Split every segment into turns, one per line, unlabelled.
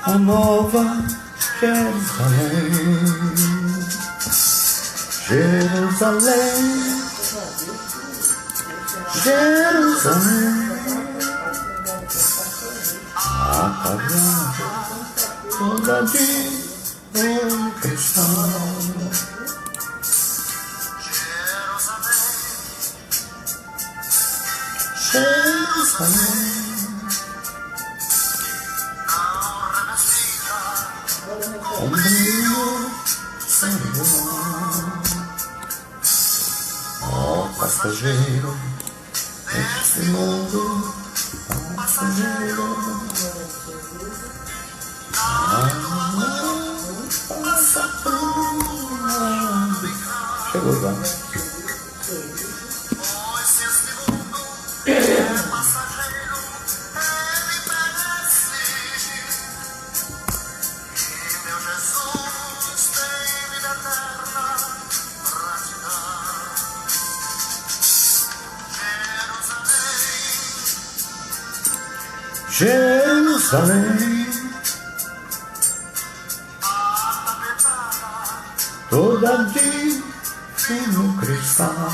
A nova Jerusalém, Jerusalém, Jerusalém, apagada toda de um cristão. Jerusalém, um brilho singular. Ó passageiro deste mundo, passageiro, passa por. Chegou já. Jerusalém, toda de fino cristal.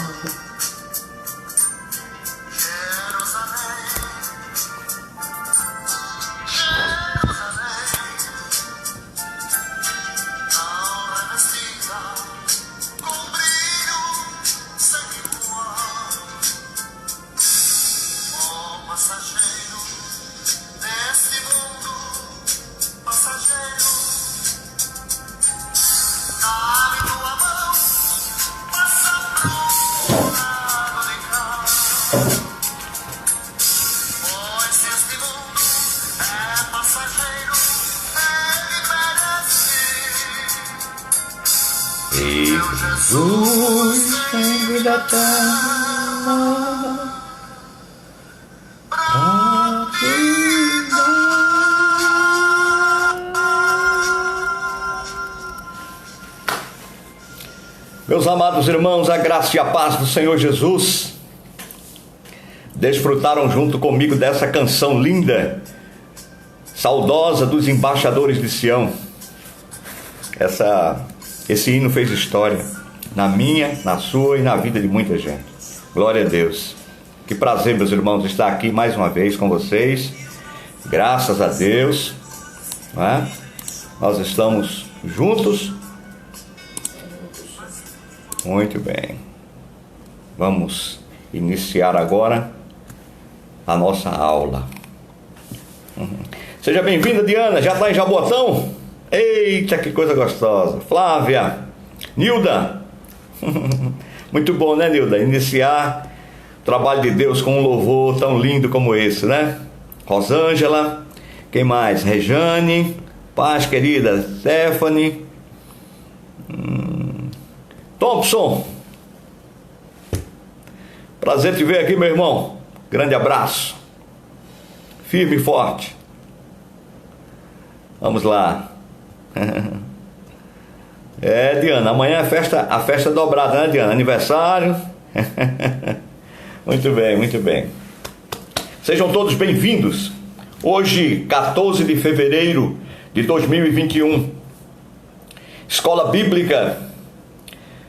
Jesus tem vida eterna pra te dar. Meus amados irmãos, a graça e a paz do Senhor Jesus, desfrutaram junto comigo dessa canção linda, saudosa dos embaixadores de Sião. Esse hino fez história na minha, na sua e na vida de muita gente. Glória a Deus. Que prazer, meus irmãos, estar aqui mais uma vez com vocês. Graças a Deus, não é? Nós estamos juntos. Muito bem. Vamos iniciar agora a nossa aula. Seja bem-vinda, Diana. Já está em Jaboatão? Eita, que coisa gostosa. Flávia, Nilda. Muito bom, né, Nilda? Iniciar o trabalho de Deus com um louvor tão lindo como esse, né? Rosângela, quem mais? Rejane, paz, querida. Stephanie, Thompson. Prazer te ver aqui, meu irmão. Grande abraço. Firme e forte. Vamos lá. Diana, amanhã é a festa dobrada, né, Diana? Aniversário. Muito bem, muito bem. Sejam todos bem-vindos. Hoje, 14 de fevereiro de 2021, Escola Bíblica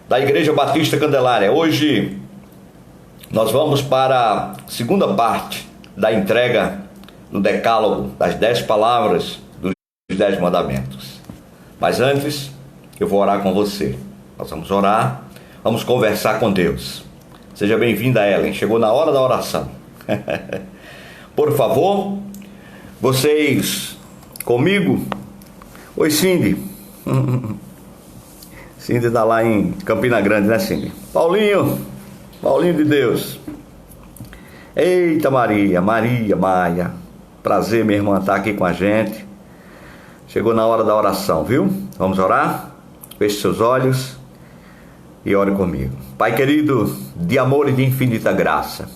da Igreja Batista Candelária. Hoje Nós vamos para a segunda parte da entrega do decálogo, das 10 palavras dos 10 mandamentos. Mas antes, eu vou orar com você. Nós vamos orar, vamos conversar com Deus. Seja bem-vinda, Ellen. Chegou na hora da oração. Por favor, vocês comigo? Oi, Cindy. Cindy está lá em Campina Grande, né, Cindy? Paulinho de Deus. Eita, Maria, Maia. Prazer, minha irmã, estar aqui com a gente. Chegou na hora da oração, viu? Vamos orar? Feche seus olhos e ore comigo. Pai querido, de amor e de infinita graça,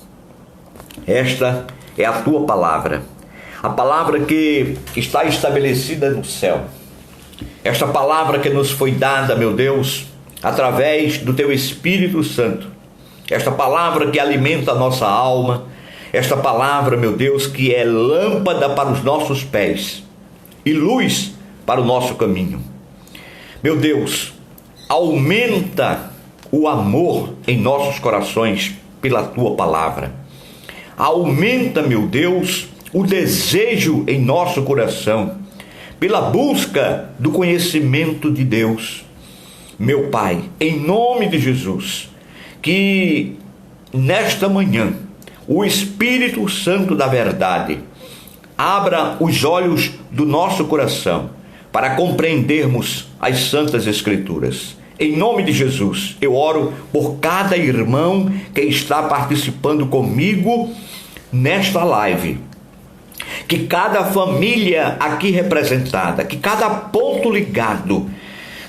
esta é a tua palavra, a palavra que está estabelecida no céu. Esta palavra que nos foi dada, meu Deus, através do teu Espírito Santo. Esta palavra que alimenta a nossa alma. Esta palavra, meu Deus, que é lâmpada para os nossos pés e luz para o nosso caminho. Meu Deus, aumenta o amor em nossos corações pela tua palavra. Aumenta, meu Deus, o desejo em nosso coração pela busca do conhecimento de Deus. Meu Pai, em nome de Jesus, que nesta manhã o Espírito Santo da verdade abra os olhos do nosso coração para compreendermos as Santas Escrituras. Em nome de Jesus, eu oro por cada irmão que está participando comigo nesta live. Que cada família aqui representada, que cada ponto ligado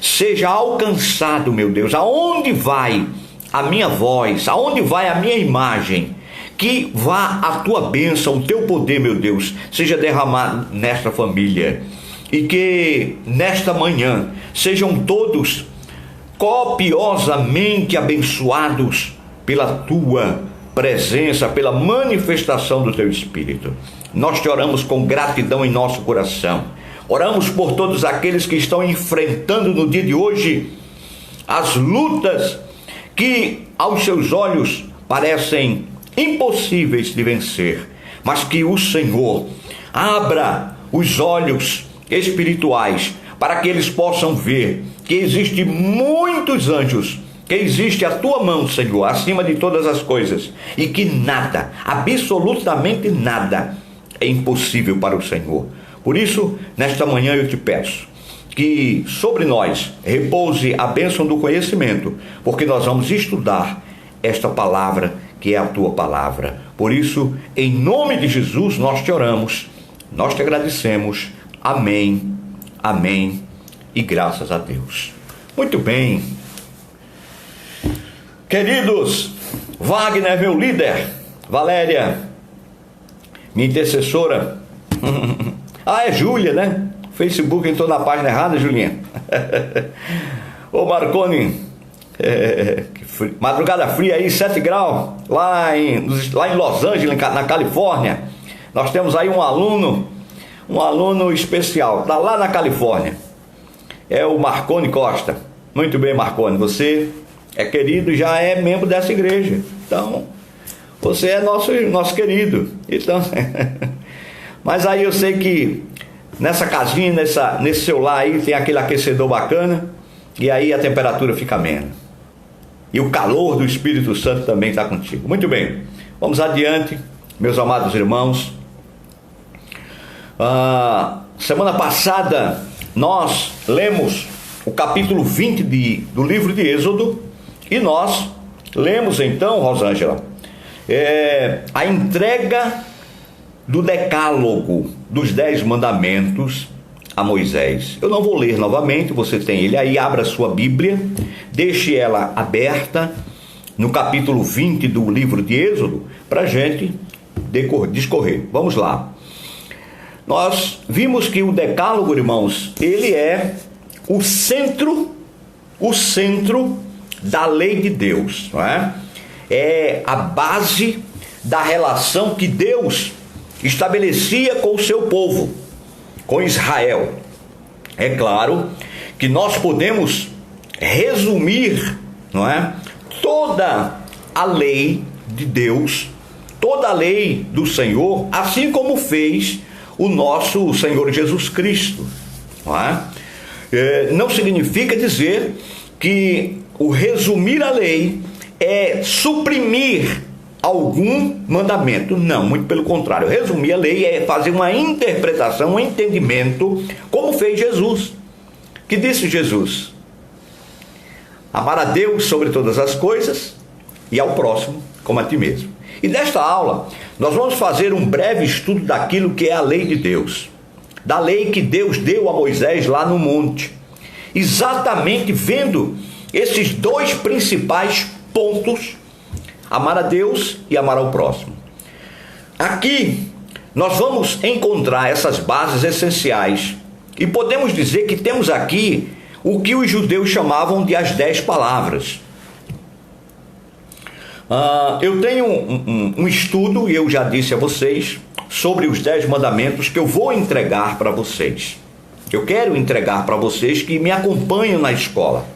seja alcançado, meu Deus. Aonde vai a minha voz, aonde vai a minha imagem, que vá a tua bênção, o teu poder, meu Deus, seja derramado nesta família. E que nesta manhã sejam todos copiosamente abençoados pela tua presença, pela manifestação do teu Espírito. Nós te oramos com gratidão em nosso coração. Oramos por todos aqueles que estão enfrentando no dia de hoje as lutas que aos seus olhos parecem impossíveis de vencer, mas que o Senhor abra os olhos espirituais para que eles possam ver que existem muitos anjos, que existe a tua mão, Senhor, acima de todas as coisas, e que nada, absolutamente nada, é impossível para o Senhor. Por isso, nesta manhã eu te peço que sobre nós repouse a bênção do conhecimento, porque nós vamos estudar esta palavra que é a tua palavra. Por isso, em nome de Jesus, nós te oramos, nós te agradecemos. Amém, amém e graças a Deus. Muito bem. Queridos, Wagner, meu líder, Valéria, minha intercessora. É Júlia, né? Facebook entrou na página errada, Julinha. Ô Marconi, madrugada fria aí, 7 graus, lá em Los Angeles, na Califórnia. Nós temos aí um aluno especial, está lá na Califórnia. É o Marconi Costa. Muito bem, Marconi, você é querido e já é membro dessa igreja. Então, você é nosso querido. Então, mas aí eu sei que nessa casinha, nesse seu lar aí, tem aquele aquecedor bacana, e aí a temperatura fica amena. E o calor do Espírito Santo também está contigo. Muito bem, vamos adiante, meus amados irmãos. Semana passada nós lemos o capítulo 20 do livro de Êxodo, e nós lemos então, Rosângela, a entrega do decálogo dos 10 mandamentos a Moisés. Eu não vou ler novamente, você tem ele aí, abra a sua Bíblia, deixe ela aberta no capítulo 20 do livro de Êxodo, para a gente discorrer. Vamos lá. Nós vimos que o decálogo, irmãos, ele é o centro da lei de Deus, não é? É a base da relação que Deus estabelecia com o seu povo, com Israel. É claro que nós podemos resumir, não é, toda a lei de Deus, toda a lei do Senhor, assim como fez o nosso Senhor Jesus Cristo. Não é? Não significa dizer que o resumir a lei é suprimir algum mandamento. Não, muito pelo contrário. Resumir a lei é fazer uma interpretação, um entendimento, como fez Jesus. Que disse Jesus? Amar a Deus sobre todas as coisas e ao próximo como a ti mesmo. E nesta aula, nós vamos fazer um breve estudo daquilo que é a lei de Deus. Da lei que Deus deu a Moisés lá no monte. Exatamente vendo esses dois principais pontos: amar a Deus e amar ao próximo. Aqui nós vamos encontrar essas bases essenciais e podemos dizer que temos aqui o que os judeus chamavam de as 10 palavras. Eu tenho um estudo, e eu já disse a vocês, sobre os 10 mandamentos que eu vou entregar para vocês. Eu quero entregar para vocês que me acompanham na escola.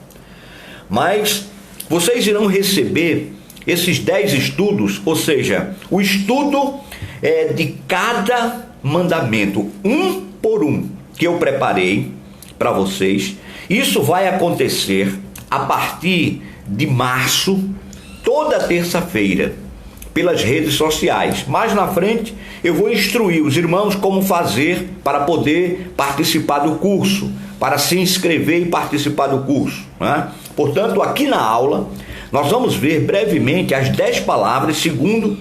Mas vocês irão receber esses 10 estudos, ou seja, o estudo de cada mandamento, um por um, que eu preparei para vocês. Isso vai acontecer a partir de março, toda terça-feira, pelas redes sociais. Mais na frente eu vou instruir os irmãos como fazer para poder participar do curso, para se inscrever e participar do curso, né? Portanto, aqui na aula nós vamos ver brevemente as 10 palavras segundo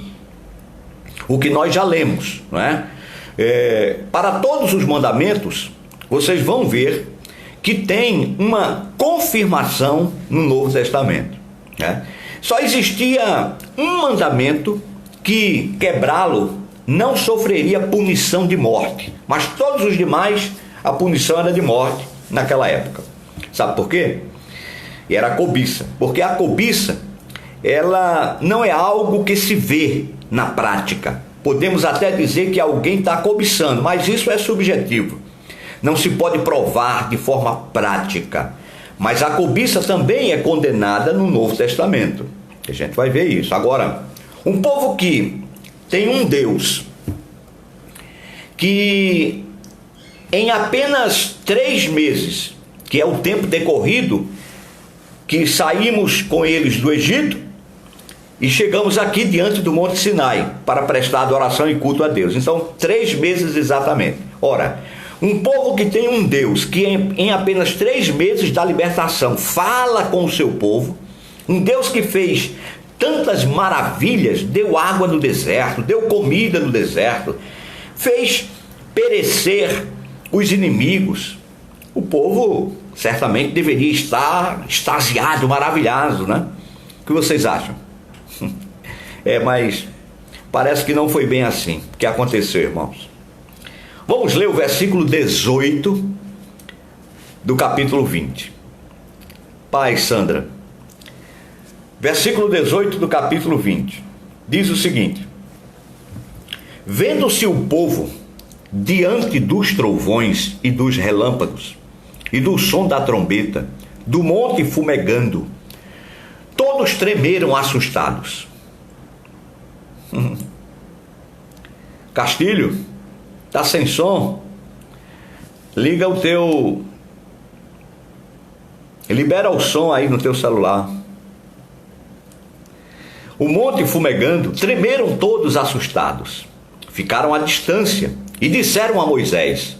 o que nós já lemos, né? Para todos os mandamentos, vocês vão ver que tem uma confirmação no Novo Testamento, né? Só existia um mandamento que quebrá-lo não sofreria punição de morte, mas todos os demais a punição era de morte naquela época. Sabe por quê? E era a cobiça, porque a cobiça, ela não é algo que se vê na prática. Podemos até dizer que alguém está cobiçando, mas isso é subjetivo. Não se pode provar de forma prática. Mas a cobiça também é condenada no Novo Testamento. A gente vai ver isso. Agora, um povo que tem um Deus, que em apenas 3 meses, que é o tempo decorrido, que saímos com eles do Egito e chegamos aqui diante do Monte Sinai para prestar adoração e culto a Deus. Então, 3 meses exatamente. Ora, um povo que tem um Deus que em apenas 3 meses da libertação fala com o seu povo, um Deus que fez tantas maravilhas, deu água no deserto, deu comida no deserto, fez perecer os inimigos. O povo certamente deveria estar extasiado, maravilhado, né? O que vocês acham? Mas parece que não foi bem assim que aconteceu, irmãos. Vamos ler o versículo 18 do capítulo 20. Pai, Sandra. Versículo 18 do capítulo 20. Diz o seguinte: vendo-se o povo diante dos trovões e dos relâmpagos, e do som da trombeta, do monte fumegando, todos tremeram assustados. Castilho, tá sem som? Liga o teu... libera o som aí no teu celular. O monte fumegando, tremeram todos assustados. Ficaram à distância e disseram a Moisés: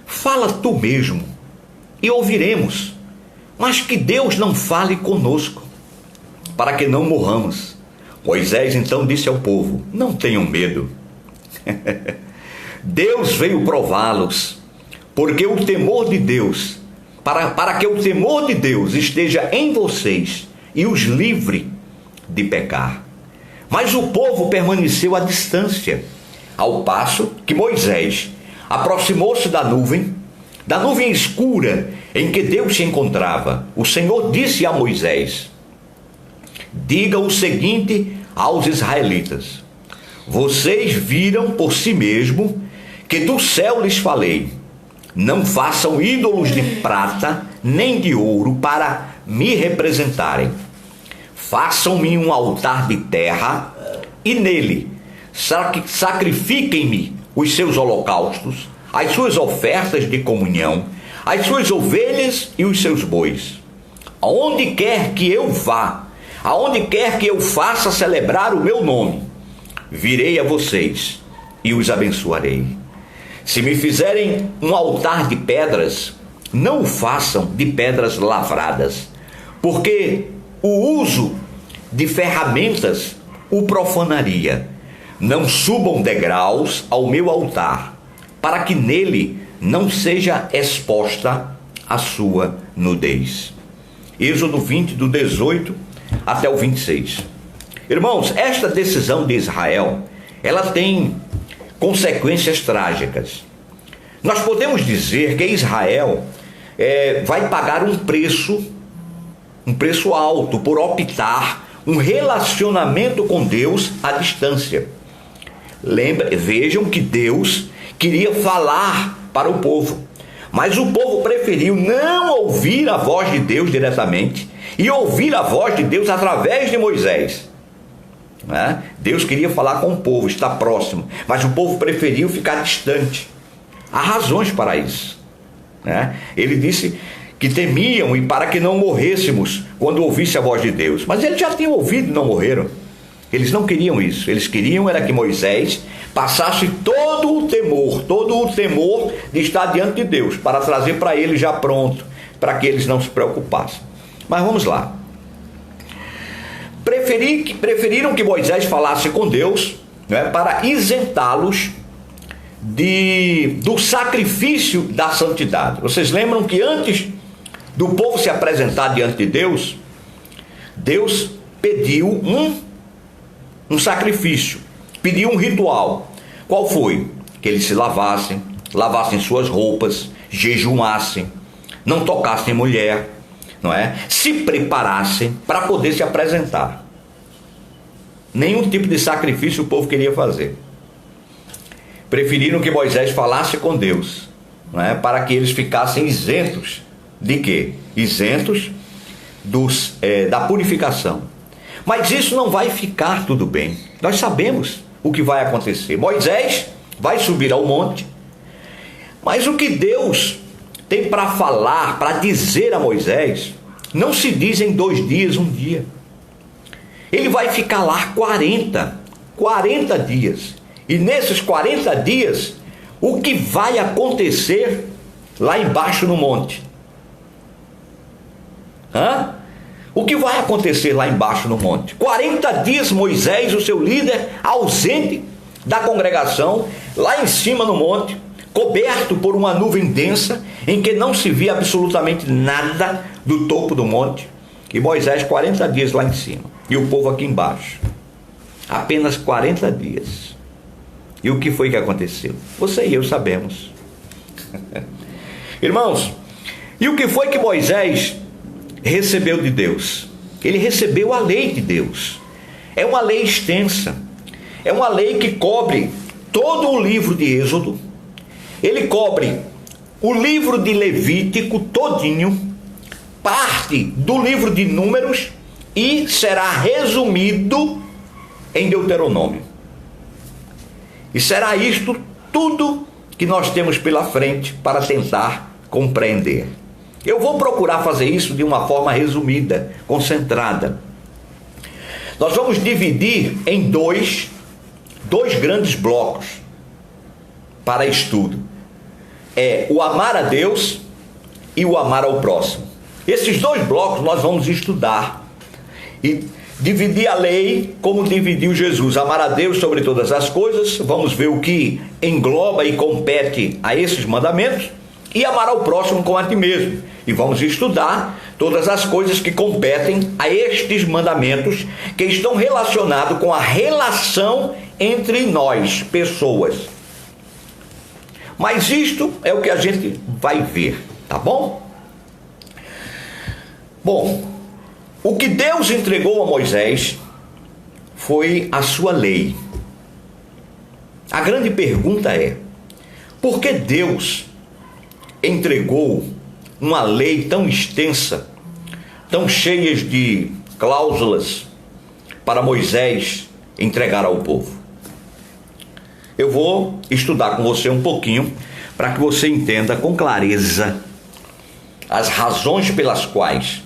fala tu mesmo e ouviremos, mas que Deus não fale conosco, para que não morramos. Moisés então disse ao povo: não tenham medo. Deus veio prová-los, porque o temor de Deus, para que o temor de Deus esteja em vocês e os livre de pecar. Mas o povo permaneceu à distância, ao passo que Moisés aproximou-se da nuvem escura em que Deus se encontrava. O Senhor disse a Moisés: diga o seguinte aos israelitas: vocês viram por si mesmo que do céu lhes falei, não façam ídolos de prata nem de ouro para me representarem. façam-me um altar de terra e nele sacrifiquem-me os seus holocaustos, as suas ofertas de comunhão, as suas ovelhas e os seus bois. Aonde quer que eu vá, aonde quer que eu faça celebrar o meu nome, virei a vocês e os abençoarei. Se me fizerem um altar de pedras, não o façam de pedras lavradas, porque o uso de ferramentas o profanaria. Não subam degraus ao meu altar, para que nele não seja exposta a sua nudez. Êxodo 20, do 18 até o 26. Irmãos, esta decisão de Israel, ela tem consequências trágicas. Nós podemos dizer que Israel vai pagar um preço alto por optar um relacionamento com Deus à distância. Vejam que Deus queria falar para o povo, mas o povo preferiu não ouvir a voz de Deus diretamente e ouvir a voz de Deus através de Moisés. Deus queria falar com o povo, estar próximo, mas o povo preferiu ficar distante. Há razões para isso. Ele disse que temiam e para que não morrêssemos quando ouvisse a voz de Deus. Mas eles já tinham ouvido e não morreram. Eles não queriam isso. Eles queriam era que Moisés passasse todo o temor de estar diante de Deus, para trazer para eles já pronto, para que eles não se preocupassem. Mas vamos lá. Preferiram que Moisés falasse com Deus, para isentá-los do sacrifício da santidade. Vocês lembram que antes do povo se apresentar diante de Deus, Deus pediu um sacrifício, pediu um ritual. Qual foi? Que eles se lavassem suas roupas, jejuassem, não tocassem mulher, se preparassem para poder se apresentar. Nenhum tipo de sacrifício o povo queria fazer. Preferiram que Moisés falasse com Deus, para que eles ficassem isentos de quê? Isentos da purificação. Mas isso não vai ficar tudo bem. Nós sabemos o que vai acontecer. Moisés vai subir ao monte, mas o que Deus tem para falar, para dizer a Moisés, não se diz em 2 dias, 1 dia. Ele vai ficar lá 40 dias. E nesses 40 dias, o que vai acontecer lá embaixo no monte? O que vai acontecer lá embaixo no monte? 40 dias Moisés, o seu líder, ausente da congregação, lá em cima no monte, coberto por uma nuvem densa, em que não se via absolutamente nada do topo do monte. E Moisés 40 dias lá em cima, e o povo aqui embaixo. Apenas 40 dias. E o que foi que aconteceu? Você e eu sabemos. Irmãos, e o que foi que Moisés recebeu de Deus? Ele recebeu a lei de Deus. É uma lei extensa. É uma lei que cobre todo o livro de Êxodo. Ele cobre o livro de Levítico todinho, parte do livro de Números, e será resumido em Deuteronômio. E será isto tudo que nós temos pela frente para tentar compreender. Eu vou procurar fazer isso de uma forma resumida, concentrada. Nós vamos dividir em dois grandes blocos para estudo. É o amar a Deus e o amar ao próximo. Esses 2 blocos nós vamos estudar e dividir a lei como dividiu Jesus. Amar a Deus sobre todas as coisas, vamos ver o que engloba e compete a esses mandamentos, e amar ao próximo como a ti mesmo. E vamos estudar todas as coisas que competem a estes mandamentos, que estão relacionados com a relação entre nós, pessoas. Mas isto é o que a gente vai ver, tá bom? Bom, o que Deus entregou a Moisés foi a sua lei. A grande pergunta é: por que Deus entregou uma lei tão extensa, tão cheia de cláusulas para Moisés entregar ao povo. Eu vou estudar com você um pouquinho para que você entenda com clareza as razões pelas quais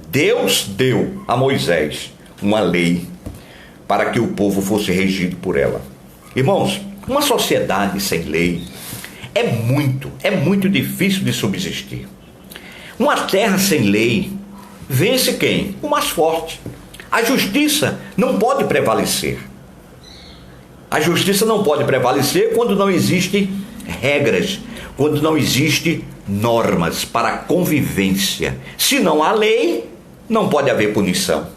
Deus deu a Moisés uma lei para que o povo fosse regido por ela. Irmãos, uma sociedade sem lei é muito difícil de subsistir. Uma terra sem lei vence quem? O mais forte. A justiça não pode prevalecer. A justiça não pode prevalecer quando não existem regras, quando não existem normas para a convivência. Se não há lei, não pode haver punição.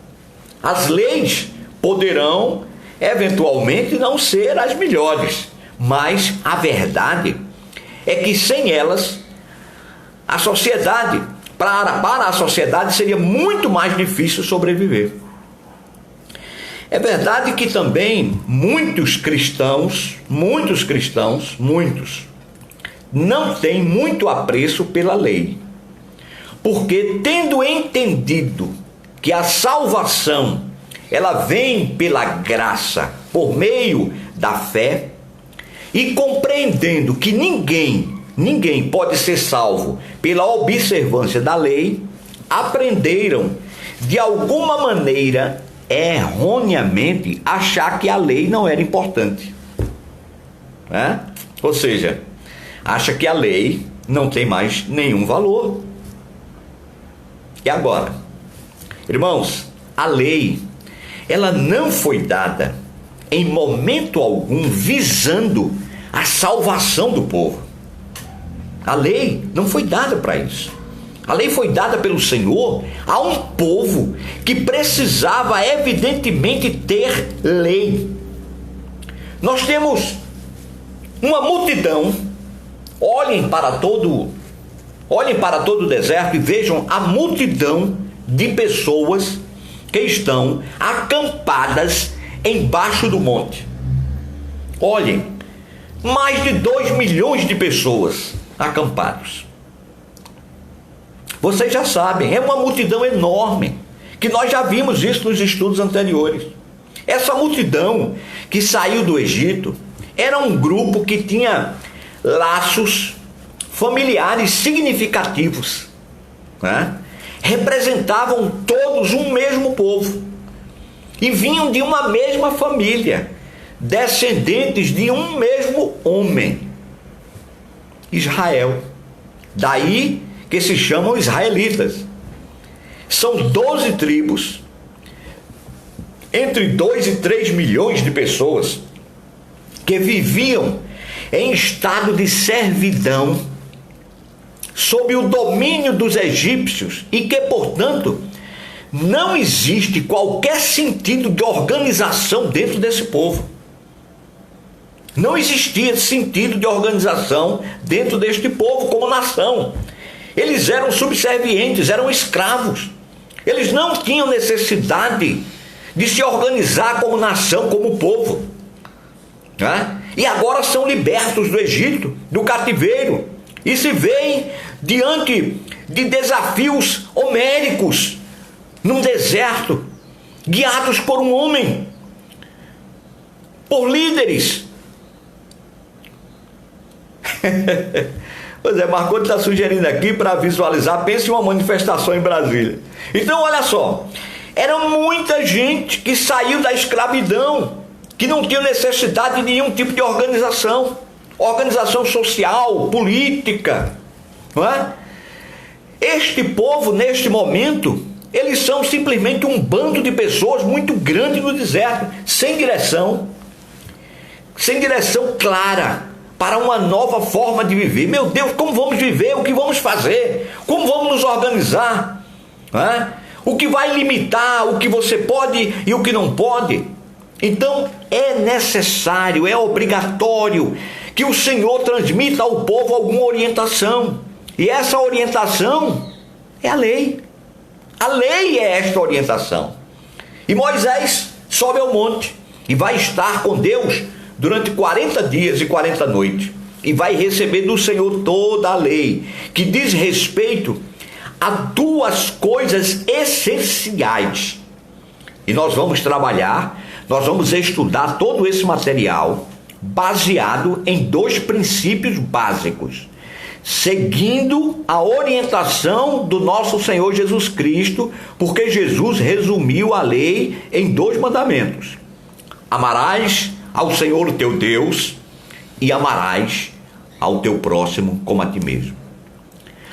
As leis poderão eventualmente não ser as melhores, mas a verdade é que sem elas, a sociedade, para a sociedade seria muito mais difícil sobreviver. É verdade que também muitos cristãos, não têm muito apreço pela lei, porque tendo entendido que a salvação, ela vem pela graça, por meio da fé, e compreendendo que ninguém pode ser salvo pela observância da lei, aprenderam de alguma maneira erroneamente achar que a lei não era importante, né? Ou seja, acha que a lei não tem mais nenhum valor. E agora, irmãos, a lei, ela não foi dada em momento algum visando a salvação do povo. A lei não foi dada para isso. A lei foi dada pelo Senhor a um povo que precisava evidentemente ter lei. Nós temos uma multidão. Olhem para todo o deserto e vejam a multidão de pessoas que estão acampadas embaixo do monte. Olhem, mais de 2 milhões de pessoas acampados. Vocês já sabem, é uma multidão enorme, que nós já vimos isso nos estudos anteriores. Essa multidão que saiu do Egito era um grupo que tinha laços familiares significativos, né? Representavam todos um mesmo povo e vinham de uma mesma família, descendentes de um mesmo homem, Israel. Daí que se chamam israelitas. São 12 tribos, entre 2 e 3 milhões de pessoas que viviam em estado de servidão sob o domínio dos egípcios e que, portanto, não existe qualquer sentido de organização dentro desse povo. Não existia sentido de organização dentro deste povo como nação. Eles eram subservientes, eram escravos. Eles não tinham necessidade de se organizar como nação, como povo, né? E agora são libertos do Egito, do cativeiro, e se veem diante de desafios homéricos num deserto, guiados por um homem, por líderes. Pois é, Marcondes está sugerindo aqui para visualizar, pense em uma manifestação em Brasília. Então olha só, era muita gente que saiu da escravidão, que não tinha necessidade de nenhum tipo de organização social, política, não é? Este povo, neste momento, eles são simplesmente um bando de pessoas muito grande no deserto, sem direção clara para uma nova forma de viver. Meu Deus, como vamos viver? O que vamos fazer? Como vamos nos organizar? Não é? O que vai limitar o que você pode e o que não pode? Então é necessário, é obrigatório que o Senhor transmita ao povo alguma orientação. E essa orientação é a lei. A lei é esta orientação. E Moisés sobe ao monte e vai estar com Deus durante 40 dias e 40 noites. E vai receber do Senhor toda a lei, que diz respeito a duas coisas essenciais E nós vamos trabalhar, nós vamos estudar todo esse material baseado em 2 princípios básicos, seguindo a orientação do nosso Senhor Jesus Cristo, porque Jesus resumiu a lei em 2 mandamentos: amarás ao Senhor teu Deus e amarás ao teu próximo como a ti mesmo.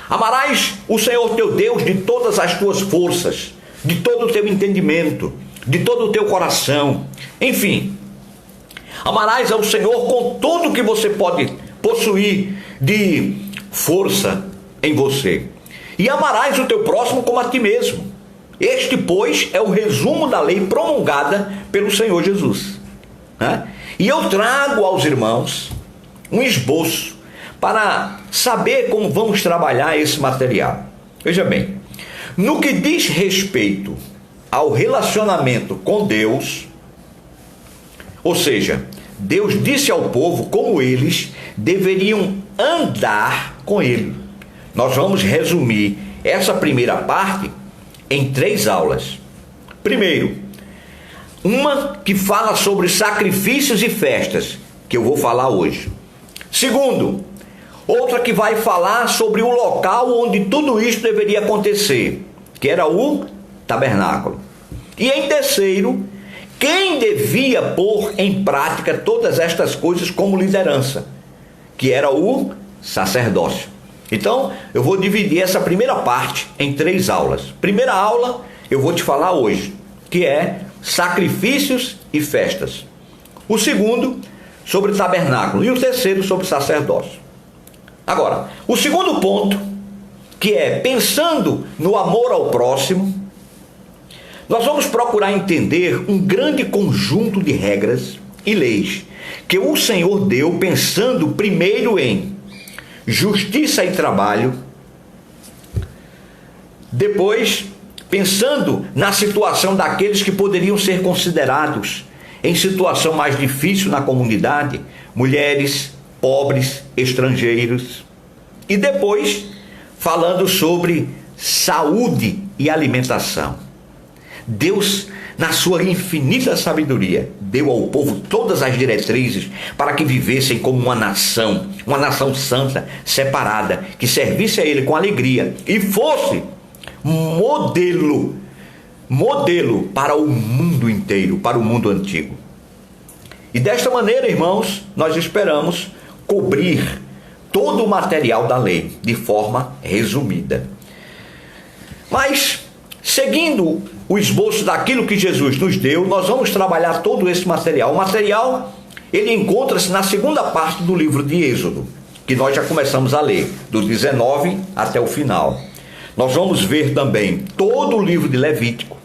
Amarás o Senhor teu Deus de todas as tuas forças, de todo o teu entendimento, de todo o teu coração, enfim. Amarás ao Senhor com tudo que você pode possuir de força em você. E amarás o teu próximo como a ti mesmo. Este, pois, é o resumo da lei promulgada pelo Senhor Jesus. E eu trago aos irmãos um esboço para saber como vamos trabalhar esse material. Veja bem, no que diz respeito ao relacionamento com Deus, ou seja, Deus disse ao povo como eles deveriam andar com Ele. Nós vamos resumir essa primeira parte em 3 aulas. Primeiro, uma que fala sobre sacrifícios e festas, que eu vou falar hoje. Segundo, outra que vai falar sobre o local onde tudo isso deveria acontecer, que era o tabernáculo. E em terceiro, quem devia pôr em prática todas estas coisas como liderança, que era o sacerdócio. Então, eu vou dividir essa primeira parte em 3 aulas. Primeira aula, eu vou te falar hoje, que é sacrifícios e festas. O segundo, sobre o tabernáculo. E o terceiro, sobre o sacerdócio. Agora, o segundo ponto, que é pensando no amor ao próximo, nós vamos procurar entender um grande conjunto de regras e leis que o Senhor deu pensando primeiro em justiça e trabalho, depois pensando na situação daqueles que poderiam ser considerados em situação mais difícil na comunidade, mulheres, pobres, estrangeiros, e depois falando sobre saúde e alimentação. Deus, na sua infinita sabedoria, deu ao povo todas as diretrizes para que vivessem como uma nação santa, separada, que servisse a Ele com alegria e fosse modelo para o mundo inteiro, para o mundo antigo. E desta maneira, irmãos, nós esperamos cobrir todo o material da lei de forma resumida. Mas, seguindo o esboço daquilo que Jesus nos deu, nós vamos trabalhar todo esse material. O material, ele encontra-se na segunda parte do livro de Êxodo, que nós já começamos a ler, do 19 até o final. Nós vamos ver também todo o livro de Levítico,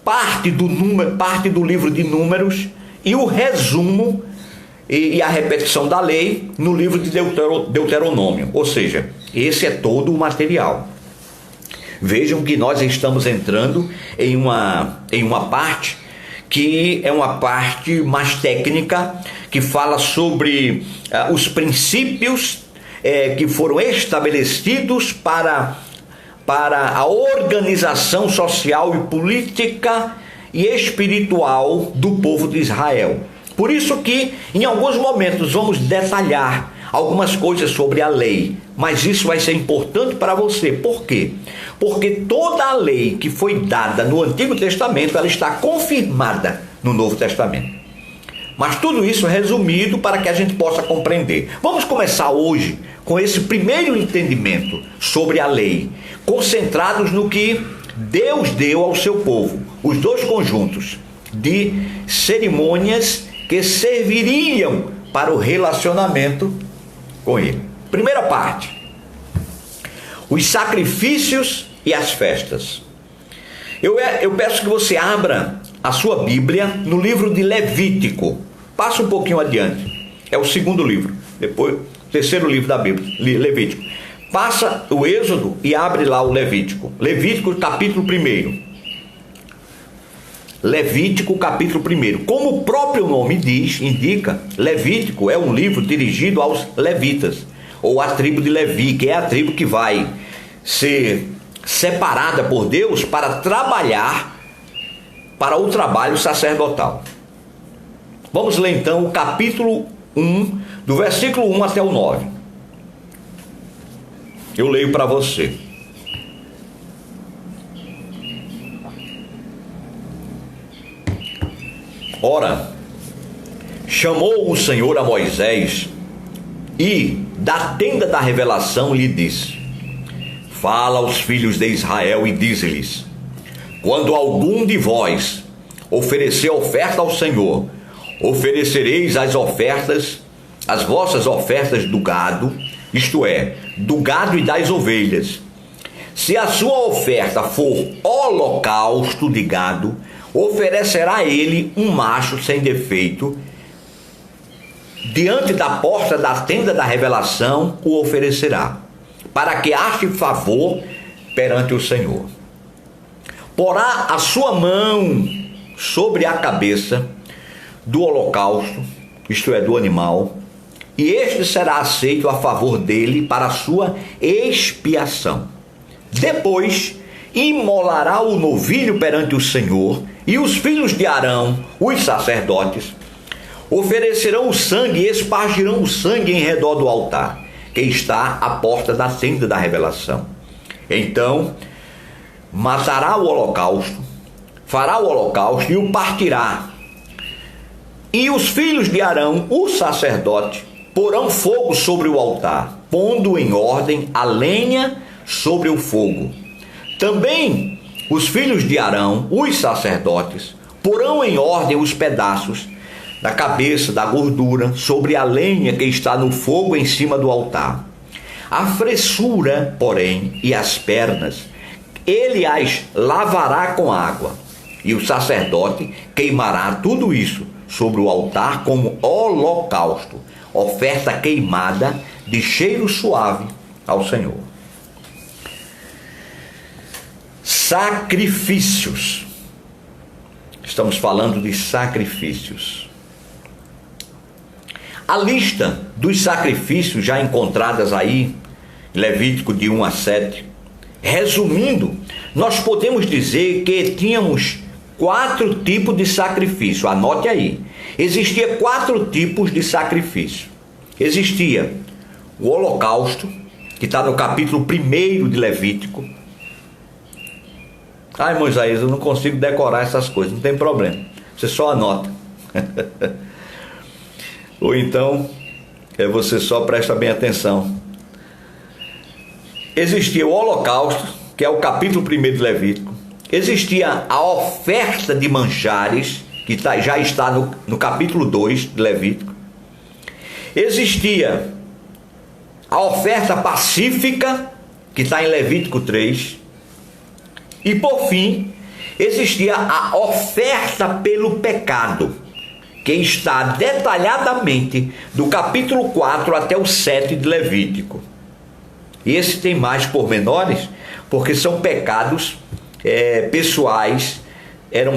parte do livro de Números e o resumo e a repetição da lei no livro de Deuteronômio. Ou seja, esse é todo o material. Vejam que nós estamos entrando em uma parte que é uma parte mais técnica, que fala sobre os princípios que foram estabelecidos para a organização social e política e espiritual do povo de Israel. Por isso que em alguns momentos vamos detalhar algumas coisas sobre a lei, mas isso vai ser importante para você. Por quê? Porque toda a lei que foi dada no Antigo Testamento, ela está confirmada no Novo Testamento. Mas tudo isso resumido para que a gente possa compreender. Vamos começar hoje com esse primeiro entendimento sobre a lei, concentrados no que Deus deu ao seu povo, os 2 conjuntos de cerimônias que serviriam para o relacionamento com Ele. Primeira parte, os sacrifícios e as festas. Eu peço que você abra a sua Bíblia no livro de Levítico. Passa um pouquinho adiante. É o segundo livro. Depois, o terceiro livro da Bíblia, Levítico. Passa o Êxodo e abre lá o Levítico. Levítico, capítulo 1. Levítico, capítulo 1. Como o próprio nome indica, Levítico é um livro dirigido aos levitas, ou à tribo de Levi, que é a tribo que vai ser separada por Deus para trabalhar para o trabalho sacerdotal. Vamos ler então o capítulo 1, do versículo 1 até o 9. Eu leio para você. Ora, chamou o Senhor a Moisés e, da tenda da revelação, lhe disse: fala aos filhos de Israel e dize-lhes: quando algum de vós oferecer oferta ao Senhor, oferecereis as vossas ofertas do gado, isto é, do gado e das ovelhas. Se a sua oferta for holocausto de gado, oferecerá ele um macho sem defeito. Diante da porta da tenda da revelação o oferecerá, para que ache favor perante o Senhor. Porá a sua mão sobre a cabeça do holocausto, isto é, do animal, e este será aceito a favor dele para a sua expiação. Depois imolará o novilho perante o Senhor, e os filhos de Arão, os sacerdotes, oferecerão o sangue e espargirão o sangue em redor do altar, que está à porta da tenda da revelação. Então matará o holocausto, fará o holocausto e o partirá. E os filhos de Arão, o sacerdote, porão fogo sobre o altar, pondo em ordem a lenha sobre o fogo. Também os filhos de Arão, os sacerdotes, porão em ordem os pedaços da cabeça, da gordura, sobre a lenha que está no fogo em cima do altar. A fressura, porém, e as pernas, ele as lavará com água, e o sacerdote queimará tudo isso sobre o altar como holocausto, oferta queimada de cheiro suave ao Senhor. Sacrifícios. Estamos falando de sacrifícios. A lista dos sacrifícios já encontradas aí, Levítico de 1 a 7, resumindo, nós podemos dizer que tínhamos 4 tipos de sacrifício. Anote aí. Existia 4 tipos de sacrifício. Existia o holocausto, que está no capítulo 1 de Levítico. Ai, Moisés, eu não consigo decorar essas coisas. Não tem problema. Você só anota. Ou então, você só presta bem atenção. Existia o holocausto, que é o capítulo 1 de Levítico. Existia a oferta de manjares, que já está no capítulo 2 de Levítico. Existia a oferta pacífica, que está em Levítico 3. E por fim, existia a oferta pelo pecado, que está detalhadamente do capítulo 4 até o 7 de Levítico. E esse tem mais pormenores, porque são pecados pessoais, era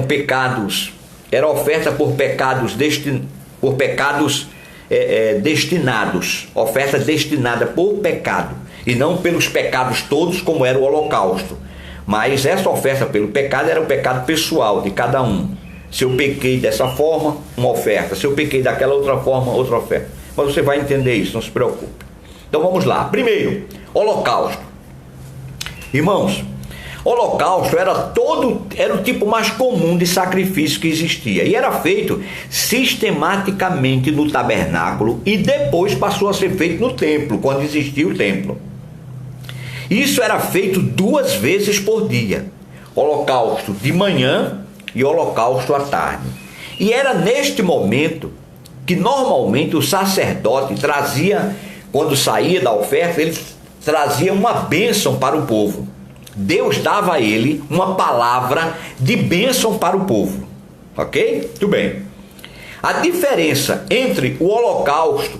oferta por pecados destinados, oferta destinada por pecado, e não pelos pecados todos, como era o holocausto. Mas essa oferta pelo pecado era o pecado pessoal de cada um. Se eu pequei dessa forma, uma oferta. Se eu pequei daquela outra forma, outra oferta. Mas você vai entender isso, não se preocupe. Então vamos lá. Primeiro, holocausto. Irmãos, holocausto era o tipo mais comum de sacrifício que existia. E era feito sistematicamente no tabernáculo e depois passou a ser feito no templo, quando existia o templo. Isso era feito 2 vezes por dia. Holocausto de manhã e holocausto à tarde. E era neste momento que normalmente o sacerdote trazia, quando saía da oferta, ele trazia uma bênção para o povo. Deus dava a ele uma palavra de bênção para o povo. Ok? Tudo bem. A diferença entre o holocausto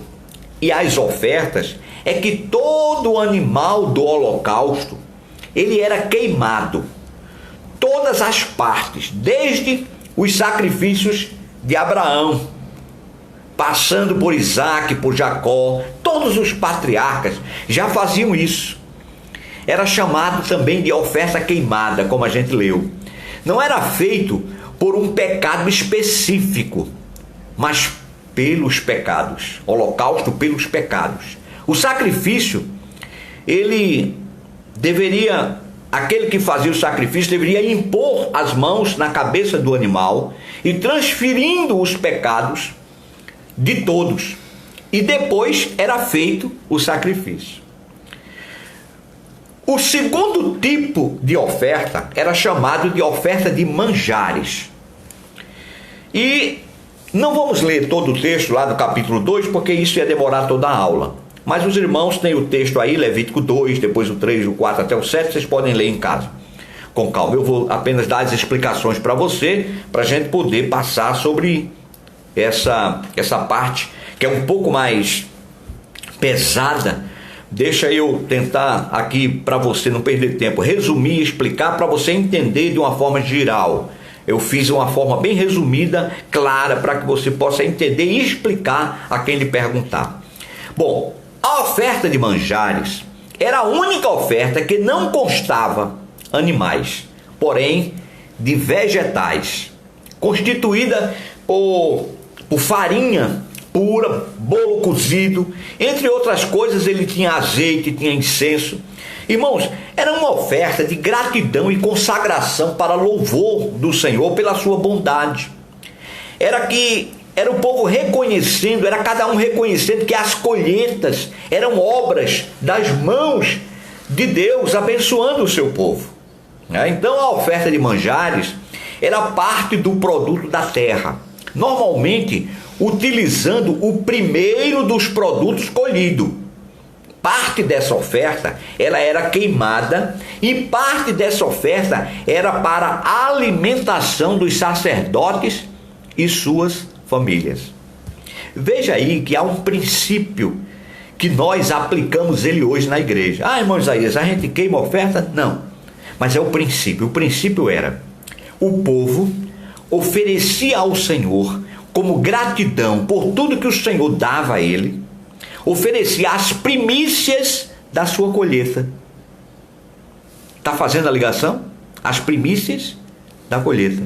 e as ofertas é que todo animal do holocausto, ele era queimado. Todas as partes, desde os sacrifícios de Abraão, passando por Isaac, por Jacó, todos os patriarcas já faziam isso. Era chamado também de oferta queimada, como a gente leu. Não era feito por um pecado específico, mas pelos pecados, holocausto pelos pecados. O sacrifício, aquele que fazia o sacrifício deveria impor as mãos na cabeça do animal e transferindo os pecados de todos. E depois era feito o sacrifício. O segundo tipo de oferta era chamado de oferta de manjares. E não vamos ler todo o texto lá do capítulo 2, porque isso ia demorar toda a aula. Mas os irmãos têm o texto aí, Levítico 2, depois o 3, o 4 até o 7, vocês podem ler em casa. Com calma, eu vou apenas dar as explicações para você, para a gente poder passar sobre essa parte, que é um pouco mais pesada. Deixa eu tentar aqui, para você não perder tempo, resumir e explicar para você entender de uma forma geral. Eu fiz uma forma bem resumida, clara, para que você possa entender e explicar a quem lhe perguntar. Bom, a oferta de manjares era a única oferta que não constava animais, porém de vegetais, constituída por farinha pura, bolo cozido, entre outras coisas. Ele tinha azeite, tinha incenso. Irmãos, era uma oferta de gratidão e consagração para louvor do Senhor pela sua bondade. Era o povo reconhecendo, era cada um reconhecendo que as colheitas eram obras das mãos de Deus, abençoando o seu povo. Então a oferta de manjares era parte do produto da terra, normalmente utilizando o primeiro dos produtos colhidos. Parte dessa oferta ela era queimada e parte dessa oferta era para a alimentação dos sacerdotes e suas famílias. Veja aí que há um princípio que nós aplicamos ele hoje na igreja. Irmão Isaías, a gente queima oferta? Não, mas é o princípio. O princípio era: o povo oferecia ao Senhor, como gratidão por tudo que o Senhor dava a ele, oferecia as primícias da sua colheita. Está fazendo a ligação? As primícias da colheita.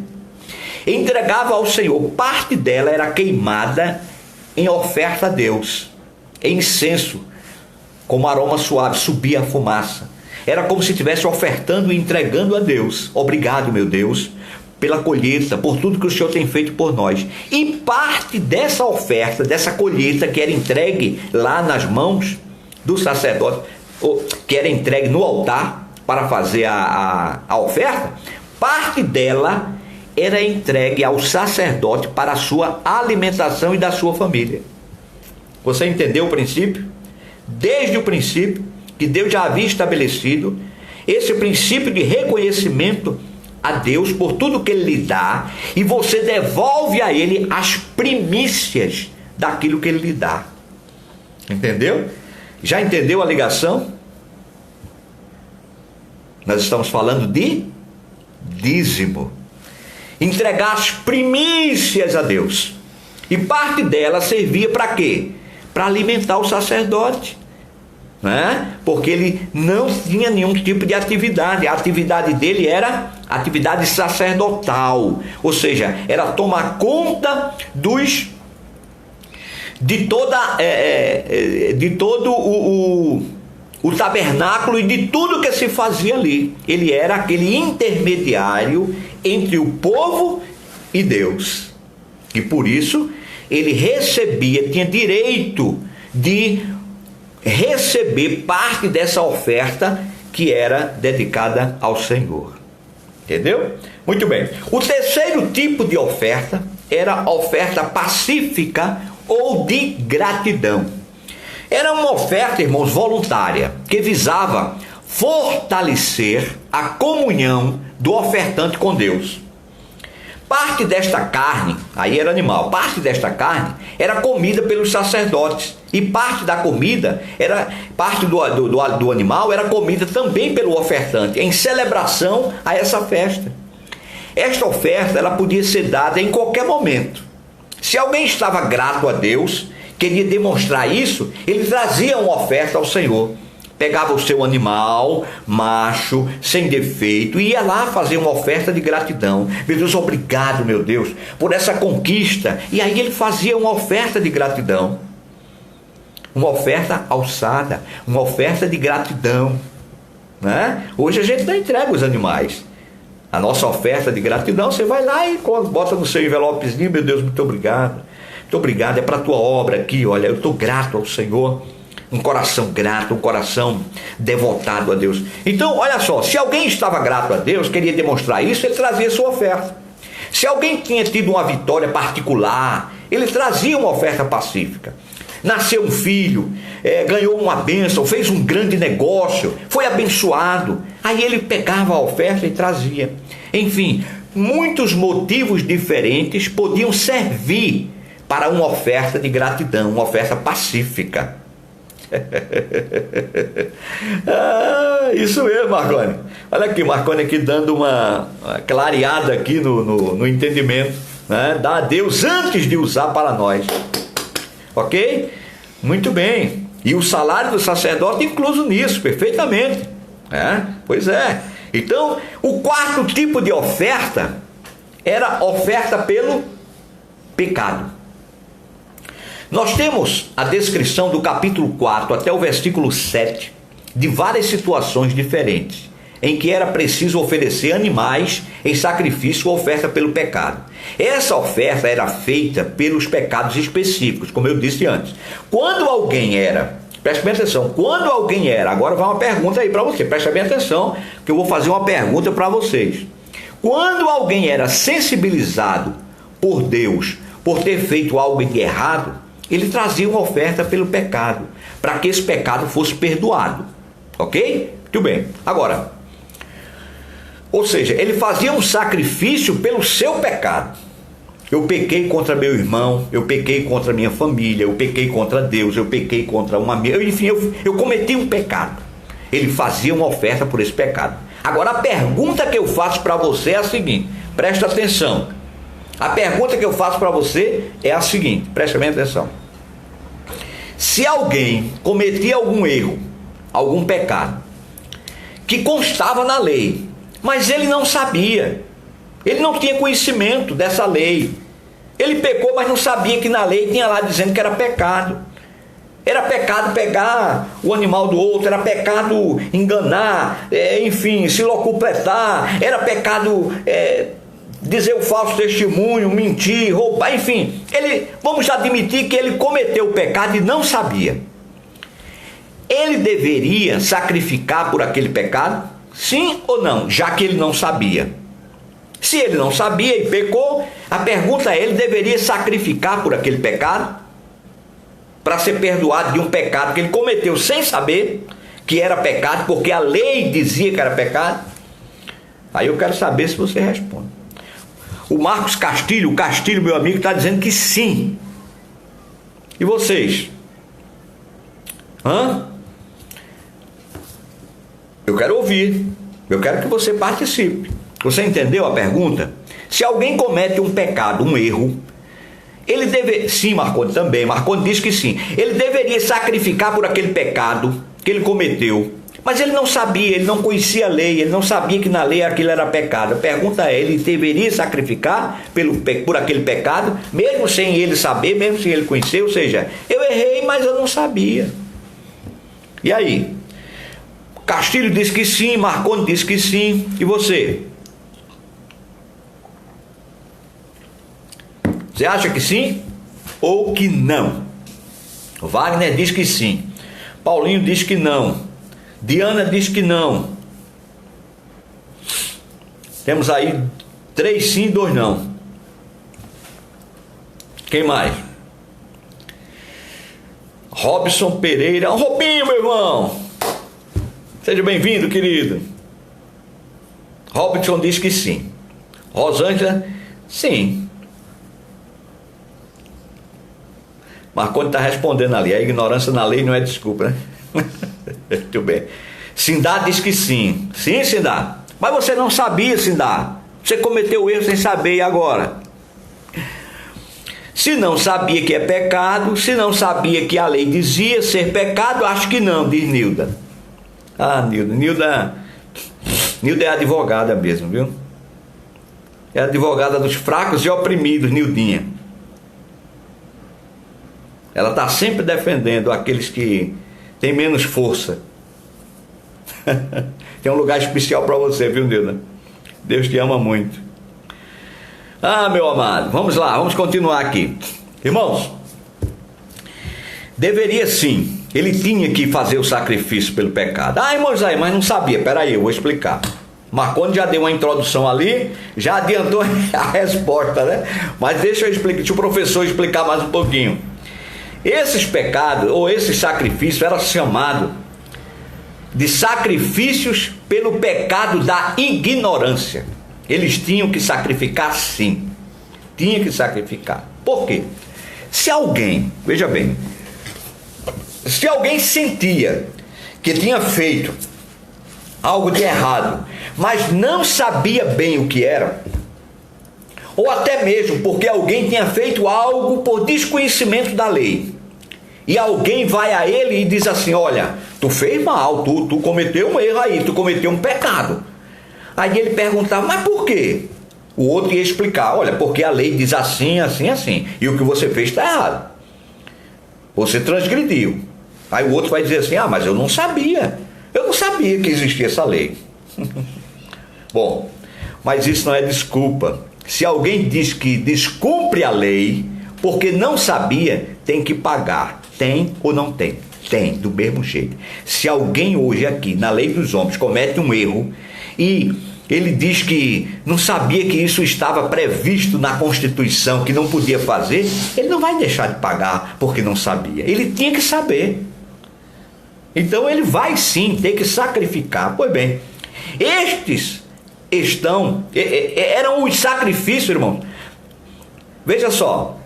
Entregava ao Senhor, parte dela era queimada em oferta a Deus, em incenso, como aroma suave, subia a fumaça. Era como se estivesse ofertando e entregando a Deus. Obrigado, meu Deus, pela colheita, por tudo que o Senhor tem feito por nós. E parte dessa oferta, dessa colheita que era entregue lá nas mãos do sacerdote, que era entregue no altar para fazer a oferta, parte dela era entregue ao sacerdote para a sua alimentação e da sua família. Você entendeu o princípio? Desde o princípio, que Deus já havia estabelecido, esse princípio de reconhecimento a Deus por tudo que Ele lhe dá, e você devolve a Ele as primícias daquilo que Ele lhe dá. Entendeu? Já entendeu a ligação? Nós estamos falando de dízimo. Entregar as primícias a Deus. E parte dela servia para quê? Para alimentar o sacerdote. Porque ele não tinha nenhum tipo de atividade. A atividade dele era atividade sacerdotal, ou seja, era tomar conta de todo o tabernáculo e de tudo que se fazia ali. Ele era aquele intermediário entre o povo e Deus, e por isso ele tinha direito de receber parte dessa oferta que era dedicada ao Senhor. Entendeu? Muito bem. O terceiro tipo de oferta era a oferta pacífica ou de gratidão. Era uma oferta, irmãos, voluntária, que visava fortalecer a comunhão do ofertante com Deus. Parte desta carne, aí era animal, parte desta carne era comida pelos sacerdotes, e parte da comida, parte do animal era comida também pelo ofertante, em celebração a essa festa. Esta oferta ela podia ser dada em qualquer momento. Se alguém estava grato a Deus, queria demonstrar isso, ele trazia uma oferta ao Senhor, pegava o seu animal, macho, sem defeito, e ia lá fazer uma oferta de gratidão. Meu Deus, obrigado, meu Deus, por essa conquista. E aí ele fazia uma oferta de gratidão. Uma oferta alçada, uma oferta de gratidão. Né? Hoje a gente não entrega os animais. A nossa oferta de gratidão, você vai lá e bota no seu envelopezinho, meu Deus, muito obrigado. Muito obrigado, é para a tua obra aqui, olha, eu estou grato ao Senhor. Um coração grato, um coração devotado a Deus. Então, olha só, se alguém estava grato a Deus, queria demonstrar isso, ele trazia sua oferta. Se alguém tinha tido uma vitória particular, ele trazia uma oferta pacífica. Nasceu um filho, ganhou uma bênção, fez um grande negócio, foi abençoado. Aí ele pegava a oferta e trazia. Enfim, muitos motivos diferentes podiam servir para uma oferta de gratidão, uma oferta pacífica. Isso mesmo, Marconi. Olha aqui, Marconi aqui dando uma clareada aqui no entendimento, né? Dá a Deus antes de usar para nós. Ok? Muito bem. E o salário do sacerdote incluso nisso, perfeitamente. Pois é. Então, o quarto tipo de oferta era oferta pelo pecado. Nós temos a descrição do capítulo 4 até o versículo 7 de várias situações diferentes, em que era preciso oferecer animais em sacrifício ou oferta pelo pecado. Essa oferta era feita pelos pecados específicos, como eu disse antes. Quando alguém era, preste bem atenção, quando alguém era, agora vai uma pergunta aí para você, preste bem atenção, que eu vou fazer uma pergunta para vocês. Quando alguém era sensibilizado por Deus, por ter feito algo de errado, ele trazia uma oferta pelo pecado, para que esse pecado fosse perdoado. Ok? Muito bem. Agora, ou seja, ele fazia um sacrifício pelo seu pecado. Eu pequei contra meu irmão, eu pequei contra minha família, eu pequei contra Deus, eu pequei contra uma amiga, enfim, eu cometi um pecado. Ele fazia uma oferta por esse pecado. Agora, a pergunta que eu faço para você é a seguinte, presta atenção. A pergunta que eu faço para você é a seguinte, presta bem atenção. Se alguém cometia algum erro, algum pecado, que constava na lei, mas ele não sabia, ele não tinha conhecimento dessa lei, ele pecou, mas não sabia que na lei tinha lá dizendo que era pecado. Era pecado pegar o animal do outro, era pecado enganar, enfim, se locupletar, era pecado dizer o falso testemunho, mentir, roubar, enfim. Vamos admitir que ele cometeu o pecado e não sabia. Ele deveria sacrificar por aquele pecado? Sim ou não? Já que ele não sabia. Se ele não sabia e pecou, a pergunta é, ele deveria sacrificar por aquele pecado? Para ser perdoado de um pecado que ele cometeu sem saber que era pecado, porque a lei dizia que era pecado? Aí eu quero saber se você responde. O Marcos Castilho, meu amigo, está dizendo que sim. E vocês? Eu quero ouvir. Eu quero que você participe. Você entendeu a pergunta? Se alguém comete um pecado, um erro, ele deve... Sim, Marconi também. Marconi diz que sim. Ele deveria sacrificar por aquele pecado que ele cometeu. Mas ele não sabia, ele não conhecia a lei, ele não sabia que na lei aquilo era pecado. A pergunta é, ele deveria sacrificar por aquele pecado, mesmo sem ele saber, mesmo sem ele conhecer? Ou seja, eu errei, mas eu não sabia. E aí? Castilho diz que sim, Marconi diz que sim. E você? Você acha que sim ou que não? Wagner diz que sim. Paulinho diz que não. Diana diz que não. Temos aí 3 sim e 2 não. Quem mais? Robson Pereira. Robinho, meu irmão. Seja bem-vindo, querido. Robson diz que sim. Rosângela, sim. Marconi está respondendo ali. A ignorância na lei não é desculpa, né? Muito bem. Sindá diz que sim. Sim, Sindá. Mas você não sabia, Sindá. Você cometeu o erro sem saber, e agora? Se não sabia que é pecado, se não sabia que a lei dizia ser pecado, acho que não, diz Nilda. Ah, Nilda é advogada mesmo, viu? É advogada dos fracos e oprimidos, Nildinha. Ela está sempre defendendo aqueles que têm menos força. Tem um lugar especial para você, viu, Nilda? Deus te ama muito. Ah, meu amado, vamos lá, vamos continuar aqui. Irmãos, deveria sim, ele tinha que fazer o sacrifício pelo pecado. Ah, irmão Isaías, mas não sabia. Peraí, eu vou explicar. Marconi já deu uma introdução ali, já adiantou a resposta, né? Mas deixa o professor explicar mais um pouquinho. Esses pecados, ou esse sacrifício, era chamado de sacrifícios pelo pecado da ignorância. Eles tinham que sacrificar sim. Tinha que sacrificar. Por quê? Se alguém, veja bem, se alguém sentia que tinha feito algo de errado, mas não sabia bem o que era, ou até mesmo porque alguém tinha feito algo por desconhecimento da lei, e alguém vai a ele e diz assim: olha, tu fez mal, tu cometeu um erro aí, tu cometeu um pecado. Aí ele perguntava: mas por quê? O outro ia explicar: olha, porque a lei diz assim, assim, assim, e o que você fez está errado, você transgrediu. Aí o outro vai dizer assim: ah, mas eu não sabia que existia essa lei. Bom, mas isso não é desculpa. Se alguém diz que descumpre a lei porque não sabia, tem que pagar. Tem ou não tem? Tem, do mesmo jeito. Se alguém hoje aqui, na lei dos homens, comete um erro e ele diz que não sabia que isso estava previsto na Constituição, que não podia fazer, ele não vai deixar de pagar porque não sabia. Ele tinha que saber. Então ele vai sim ter que sacrificar. Pois bem, estes eram os sacrifícios, irmão. Veja só,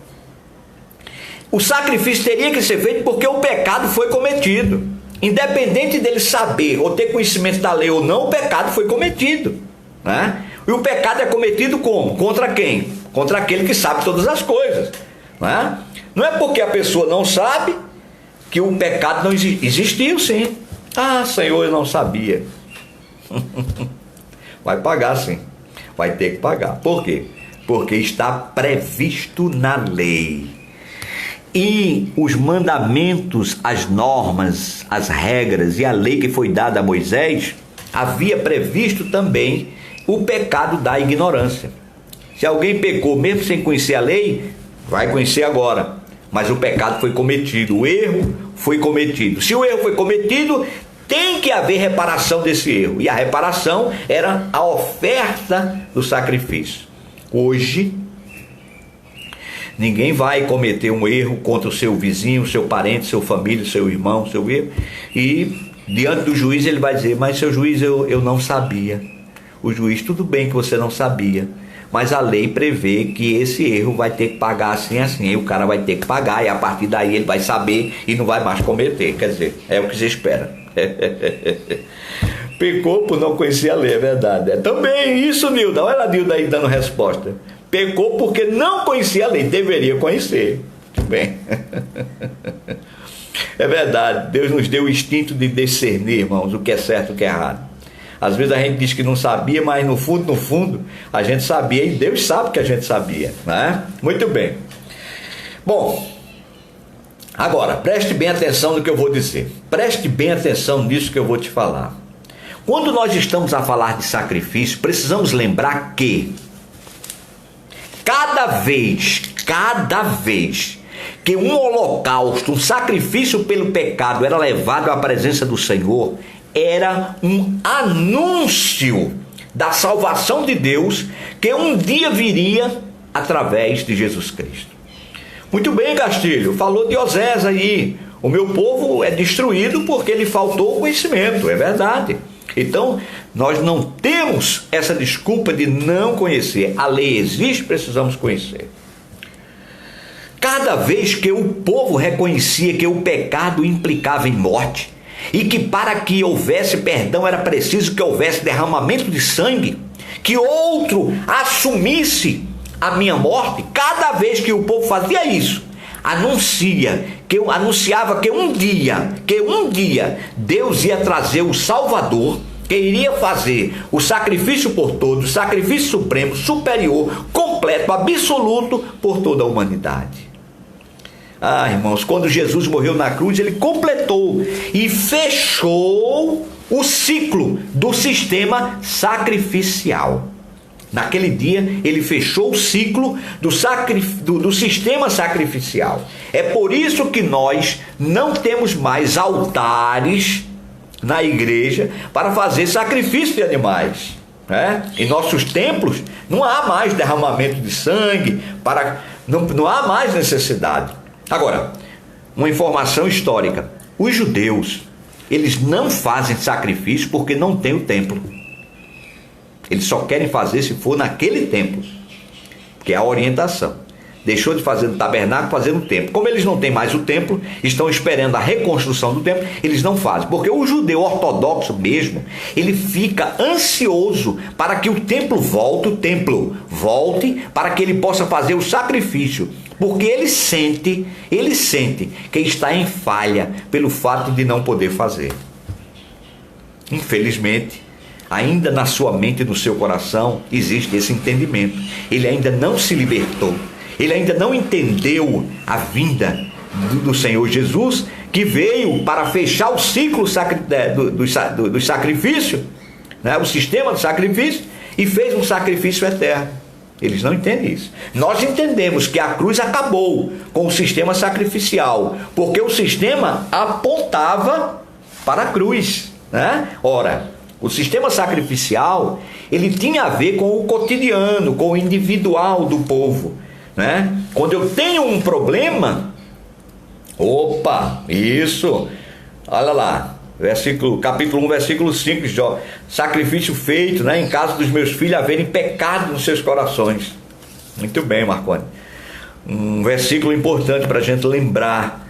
o sacrifício teria que ser feito porque o pecado foi cometido. Independente dele saber ou ter conhecimento da lei ou não, o pecado foi cometido, né? E o pecado é cometido como? Contra quem? Contra aquele que sabe todas as coisas, né? Não é porque a pessoa não sabe que o pecado não existiu, sim. Ah, Senhor, eu não sabia. Vai pagar sim, vai ter que pagar. Por quê? Porque está previsto na lei. E os mandamentos, as normas, as regras e a lei que foi dada a Moisés, havia previsto também o pecado da ignorância. Se alguém pecou mesmo sem conhecer a lei, vai conhecer agora. Mas o pecado foi cometido, o erro foi cometido. Se o erro foi cometido, tem que haver reparação desse erro. E a reparação era a oferta do sacrifício. Hoje, ninguém vai cometer um erro contra o seu vizinho, seu parente, seu família, seu irmão, seu erro. E diante do juiz ele vai dizer: mas seu juiz, eu não sabia. O juiz: tudo bem que você não sabia, mas a lei prevê que esse erro vai ter que pagar assim, assim. E o cara vai ter que pagar, e a partir daí ele vai saber e não vai mais cometer. Quer dizer, é o que se espera. Pecou por não conhecer a lei, é verdade. É também isso, Nilda. Olha a Nilda aí dando resposta. Pecou porque não conhecia a lei, deveria conhecer. Bem, é verdade. Deus nos deu o instinto de discernir, irmãos, o que é certo e o que é errado. Às vezes a gente diz que não sabia, mas no fundo, a gente sabia, e Deus sabe que a gente sabia, né? Muito bem. Bom, agora, preste bem atenção no que eu vou dizer. Preste bem atenção nisso que eu vou te falar. Quando nós estamos a falar de sacrifício, precisamos lembrar que cada vez que um holocausto, um sacrifício pelo pecado era levado à presença do Senhor, era um anúncio da salvação de Deus que um dia viria através de Jesus Cristo. Muito bem, Castilho, falou de Osés aí. O meu povo é destruído porque lhe faltou conhecimento, é verdade. Então, nós não temos essa desculpa de não conhecer. A lei existe, precisamos conhecer. Cada vez que o povo reconhecia que o pecado implicava em morte, e que para que houvesse perdão era preciso que houvesse derramamento de sangue, que outro assumisse a minha morte, cada vez que o povo fazia isso, anunciava que um dia Deus ia trazer o Salvador, que iria fazer o sacrifício por todos, o sacrifício supremo, superior, completo, absoluto por toda a humanidade. Ah, irmãos, quando Jesus morreu na cruz, ele completou e fechou o ciclo do sistema sacrificial. Naquele dia, ele fechou o ciclo do sistema sacrificial. É por isso que nós não temos mais altares na igreja para fazer sacrifício de animais, né? Em nossos templos não há mais derramamento de sangue, não há mais necessidade. Agora, uma informação histórica: os judeus, eles não fazem sacrifício porque não tem o templo. Eles só querem fazer se for naquele templo, que é a orientação. Deixou de fazer no tabernáculo, fazer no templo. Como eles não têm mais o templo, estão esperando a reconstrução do templo, eles não fazem. Porque o judeu ortodoxo mesmo, ele fica ansioso para que o templo volte, para que ele possa fazer o sacrifício. Porque ele sente que está em falha pelo fato de não poder fazer. Infelizmente, ainda na sua mente e no seu coração existe esse entendimento. Ele ainda não se libertou. Ele ainda não entendeu a vinda do Senhor Jesus, que veio para fechar o ciclo do sacrifício, né? O sistema do sacrifício, e fez um sacrifício eterno. Eles não entendem isso. Nós entendemos que a cruz acabou com o sistema sacrificial, porque o sistema apontava para a cruz, né? Ora, o sistema sacrificial, ele tinha a ver com o cotidiano, com o individual do povo, né? Quando eu tenho um problema, olha lá, capítulo 1, versículo 5, sacrifício feito, né, em caso dos meus filhos haverem pecado nos seus corações. Muito bem, Marconi. Um versículo importante para a gente lembrar,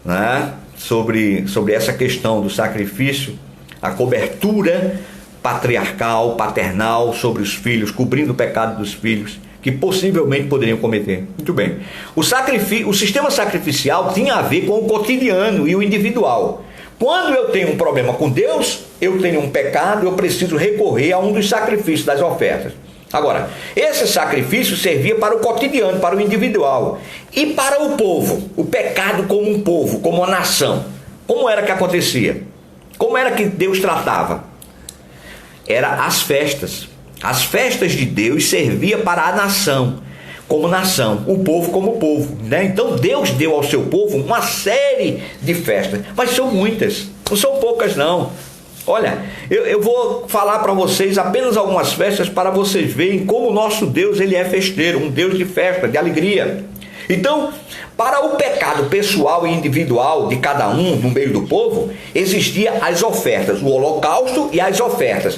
né, sobre essa questão do sacrifício, a cobertura patriarcal, paternal sobre os filhos, cobrindo o pecado dos filhos que possivelmente poderiam cometer. Muito bem. O sistema sacrificial tinha a ver com o cotidiano e o individual. Quando eu tenho um problema com Deus, eu tenho um pecado, eu preciso recorrer a um dos sacrifícios, das ofertas. Agora, esse sacrifício servia para o cotidiano, para o individual. E para o povo, o pecado como um povo, como uma nação. Como era que acontecia? Como era que Deus tratava? Era as festas. As festas de Deus serviam para a nação, como nação, o povo como povo, né? Então Deus deu ao seu povo uma série de festas, mas são muitas, não são poucas não. Olha, eu vou falar para vocês apenas algumas festas para vocês verem como o nosso Deus, ele é festeiro, um Deus de festa, de alegria. Então, para o pecado pessoal e individual de cada um no meio do povo, existiam as ofertas, o holocausto e as ofertas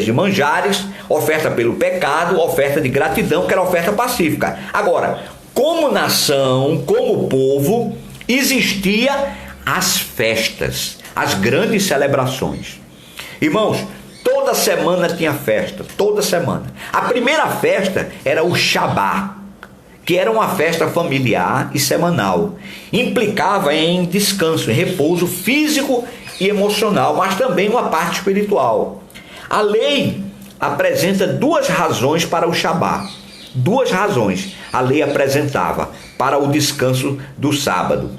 de manjares, oferta pelo pecado, oferta de gratidão, que era oferta pacífica. Agora, como nação, como povo, existia as festas, as grandes celebrações. Irmãos, toda semana tinha festa, toda semana. A primeira festa era o Shabá, que era uma festa familiar e semanal. Implicava em descanso, em repouso físico e emocional, mas também uma parte espiritual. A lei apresenta duas razões para o Shabá. Duas razões a lei apresentava para o descanso do sábado.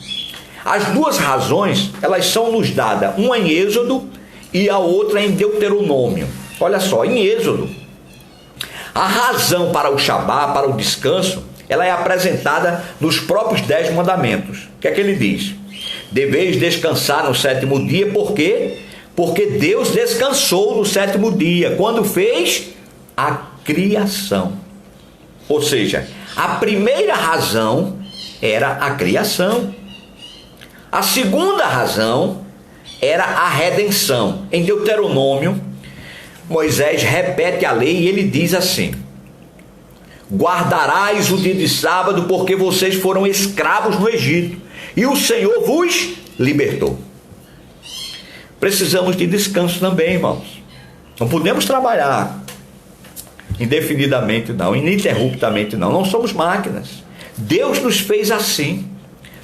As duas razões, elas são nos dadas, uma em Êxodo e a outra em Deuteronômio. Olha só, em Êxodo, a razão para o Shabá, para o descanso, ela é apresentada nos próprios 10 mandamentos. O que é que ele diz? Deveis descansar no sétimo dia, por quê? Porque Deus descansou no sétimo dia, quando fez a criação. Ou seja, a primeira razão era a criação. A segunda razão era a redenção. Em Deuteronômio, Moisés repete a lei e ele diz assim: guardarás o dia de sábado, porque vocês foram escravos no Egito, e o Senhor vos libertou. Precisamos de descanso também, irmãos. Não podemos trabalhar indefinidamente não, ininterruptamente não. Não somos máquinas. Deus nos fez assim.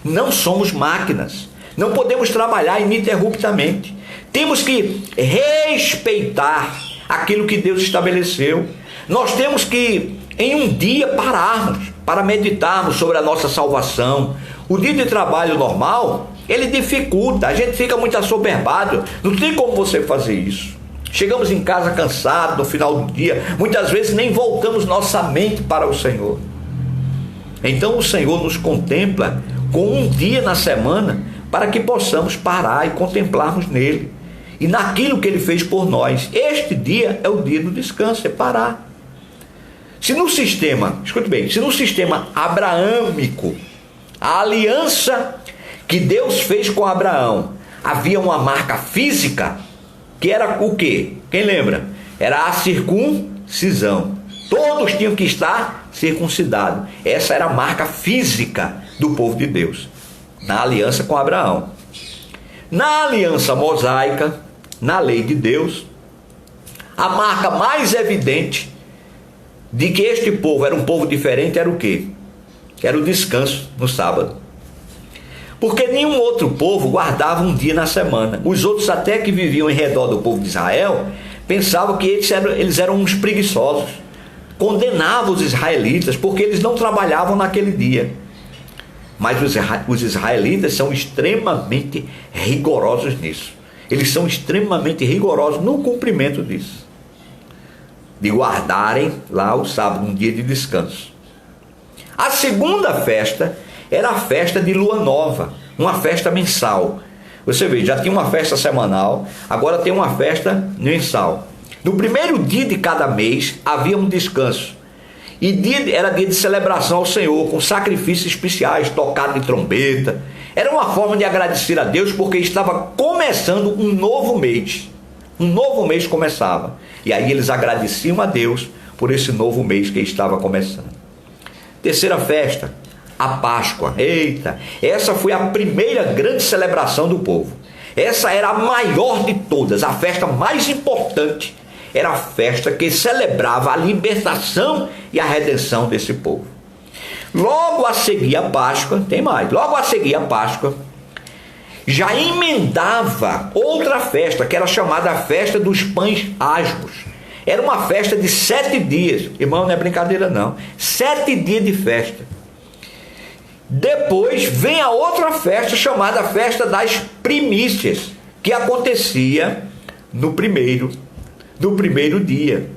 Não somos máquinas. Não podemos trabalhar ininterruptamente. Temos que respeitar aquilo que Deus estabeleceu. Nós temos que, em um dia, pararmos para meditarmos sobre a nossa salvação. O dia de trabalho normal, ele dificulta, a gente fica muito assoberbado. Não tem como você fazer isso. Chegamos em casa cansados no final do dia, muitas vezes nem voltamos nossa mente para o Senhor. Então o Senhor nos contempla com um dia na semana para que possamos parar e contemplarmos nele e naquilo que ele fez por nós. Este dia é o dia do descanso, é parar. Se no sistema, escute bem, se no sistema abraâmico, a aliança que Deus fez com Abraão, havia uma marca física, que era o quê? Quem lembra? Era a circuncisão. Todos tinham que estar circuncidados. Essa era a marca física do povo de Deus, na aliança com Abraão. Na aliança mosaica, na lei de Deus, a marca mais evidente de que este povo era um povo diferente era o quê? Era o descanso no sábado. Porque nenhum outro povo guardava um dia na semana. Os outros, até que viviam em redor do povo de Israel, pensavam que eles eram uns preguiçosos. Condenavam os israelitas porque eles não trabalhavam naquele dia. Mas os israelitas são extremamente rigorosos nisso. Eles são extremamente rigorosos no cumprimento disso, de guardarem lá o sábado, um dia de descanso. A segunda festa era a festa de lua nova, uma festa mensal. Você vê, já tinha uma festa semanal, agora tem uma festa mensal. No primeiro dia de cada mês havia um descanso. E era dia de celebração ao Senhor, com sacrifícios especiais, tocado de trombeta. Era uma forma de agradecer a Deus, porque estava começando um novo mês. Um novo mês começava. E aí eles agradeciam a Deus por esse novo mês que estava começando. Terceira festa, a Páscoa. Eita, essa foi a primeira grande celebração do povo. Essa era a maior de todas, a festa mais importante. Era a festa que celebrava a libertação e a redenção desse povo. Logo a seguir a Páscoa, tem mais, logo a seguir a Páscoa, já emendava outra festa, que era chamada a festa dos pães asmos. Era uma festa de 7 dias. Irmão, não é brincadeira não. 7 dias de festa. Depois vem a outra festa chamada festa das primícias, que acontecia no primeiro dia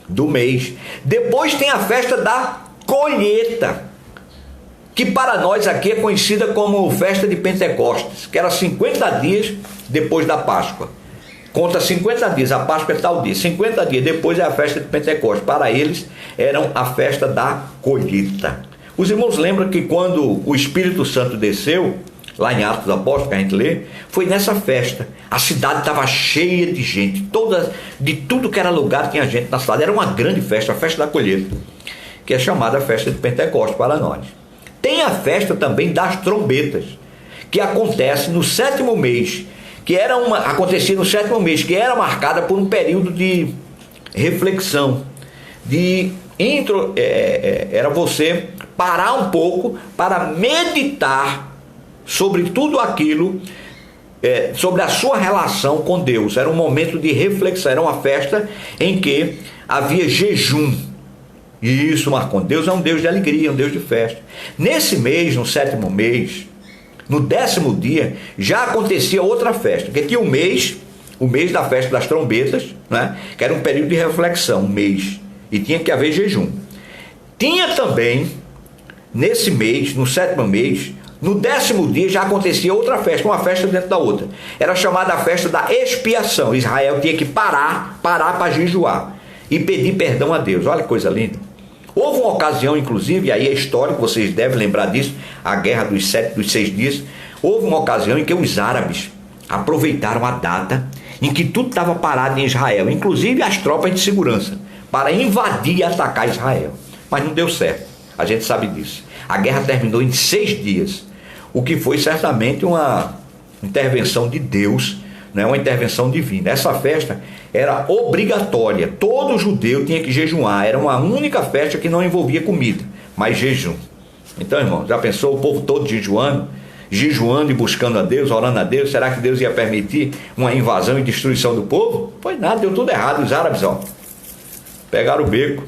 do mês. Depois tem a festa da colheita, que para nós aqui é conhecida como festa de Pentecostes, que era 50 dias depois da Páscoa. Conta 50 dias, a Páscoa é tal dia, 50 dias depois é a festa de Pentecostes. Para eles eram a festa da colheita. Os irmãos lembram que quando o Espírito Santo desceu, lá em Atos dos Apóstolos, que a gente lê, foi nessa festa. A cidade estava cheia de gente, de tudo que era lugar tinha gente na cidade. Era uma grande festa, a festa da colheita, que é chamada a festa de Pentecostes para nós. Tem a festa também das trombetas, que acontece no 7º mês, acontecia no 7º mês, que era marcada por um período de reflexão, era você parar um pouco para meditar sobre tudo aquilo, sobre a sua relação com Deus. Era um momento de reflexão, era uma festa em que havia jejum. E isso marcou. Deus é um Deus de alegria, um Deus de festa. Nesse mês, no 7º mês, no 10º dia, já acontecia outra festa, que tinha o mês da festa das trombetas, né? Que era um período de reflexão, um mês, e tinha que haver jejum. Tinha também, nesse mês, no 7º mês, no 10º dia já acontecia outra festa, uma festa dentro da outra. Era chamada a festa da expiação. Israel tinha que parar para jejuar e pedir perdão a Deus. Olha que coisa linda. Houve uma ocasião, inclusive, e aí é histórico, vocês devem lembrar disso, a guerra dos 6 dias. Houve uma ocasião em que os árabes aproveitaram a data em que tudo estava parado em Israel, inclusive as tropas de segurança, para invadir e atacar Israel. Mas não deu certo, a gente sabe disso. A guerra terminou em 6 dias, o que foi certamente uma intervenção de Deus, né? Uma intervenção divina. Essa festa era obrigatória, todo judeu tinha que jejuar, era uma única festa que não envolvia comida, mas jejum. Então, irmão, já pensou o povo todo jejuando e buscando a Deus, orando a Deus? Será que Deus ia permitir uma invasão e destruição do povo? Pois nada, deu tudo errado. Os árabes, pegaram o beco.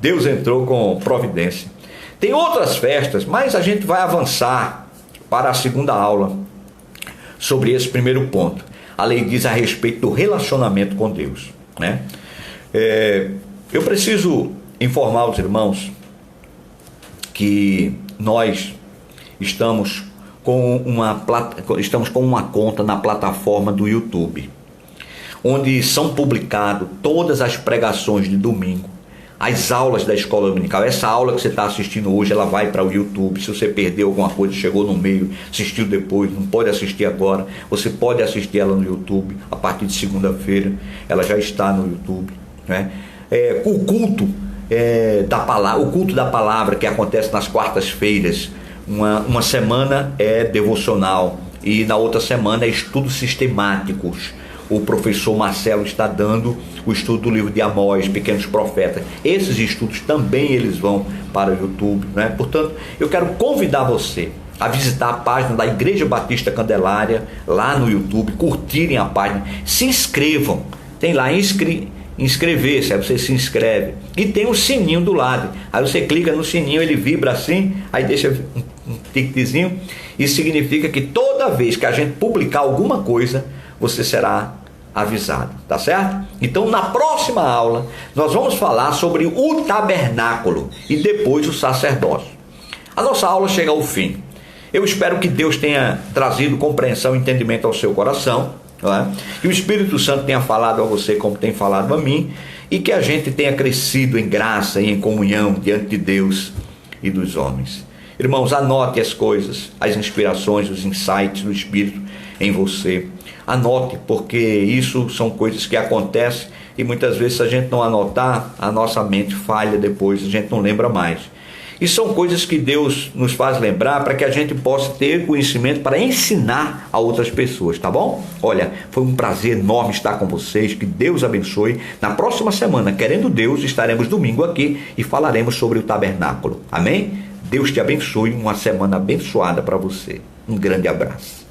Deus entrou com providência. Tem outras festas, mas a gente vai avançar para a segunda aula sobre esse primeiro ponto. A lei diz a respeito do relacionamento com Deus, né? Eu preciso informar os irmãos que nós estamos com uma conta na plataforma do YouTube, onde são publicadas todas as pregações de domingo, as aulas da escola dominical. Essa aula que você está assistindo hoje, ela vai para o YouTube. Se você perdeu alguma coisa, chegou no meio, assistiu depois, não pode assistir agora, você pode assistir ela no YouTube. A partir de segunda-feira ela já está no YouTube, né? O culto da palavra que acontece nas quartas-feiras, uma semana é devocional e na outra semana é estudos sistemáticos. O professor Marcelo está dando o estudo do livro de Amós, Pequenos Profetas. Esses estudos também eles vão para o YouTube, né? Portanto, eu quero convidar você a visitar a página da Igreja Batista Candelária lá no YouTube, curtirem a página, se inscrevam. Tem lá inscrever-se, aí você se inscreve e tem um sininho do lado, aí você clica no sininho, ele vibra assim, aí deixa um tictezinho, isso significa que toda vez que a gente publicar alguma coisa, você será avisado, tá certo? Então na próxima aula nós vamos falar sobre o tabernáculo e depois o sacerdócio. A nossa aula chega ao fim. Eu espero que Deus tenha trazido compreensão e entendimento ao seu coração, não é? Que o Espírito Santo tenha falado a você como tem falado a mim, e que a gente tenha crescido em graça e em comunhão diante de Deus e dos homens. Irmãos, anote as coisas, as inspirações, os insights do Espírito em você. Anote, porque isso são coisas que acontecem e muitas vezes, se a gente não anotar, a nossa mente falha depois, a gente não lembra mais. E são coisas que Deus nos faz lembrar para que a gente possa ter conhecimento para ensinar a outras pessoas, tá bom? Olha, foi um prazer enorme estar com vocês, que Deus abençoe. Na próxima semana, querendo Deus, estaremos domingo aqui e falaremos sobre o tabernáculo. Amém? Deus te abençoe, uma semana abençoada para você. Um grande abraço.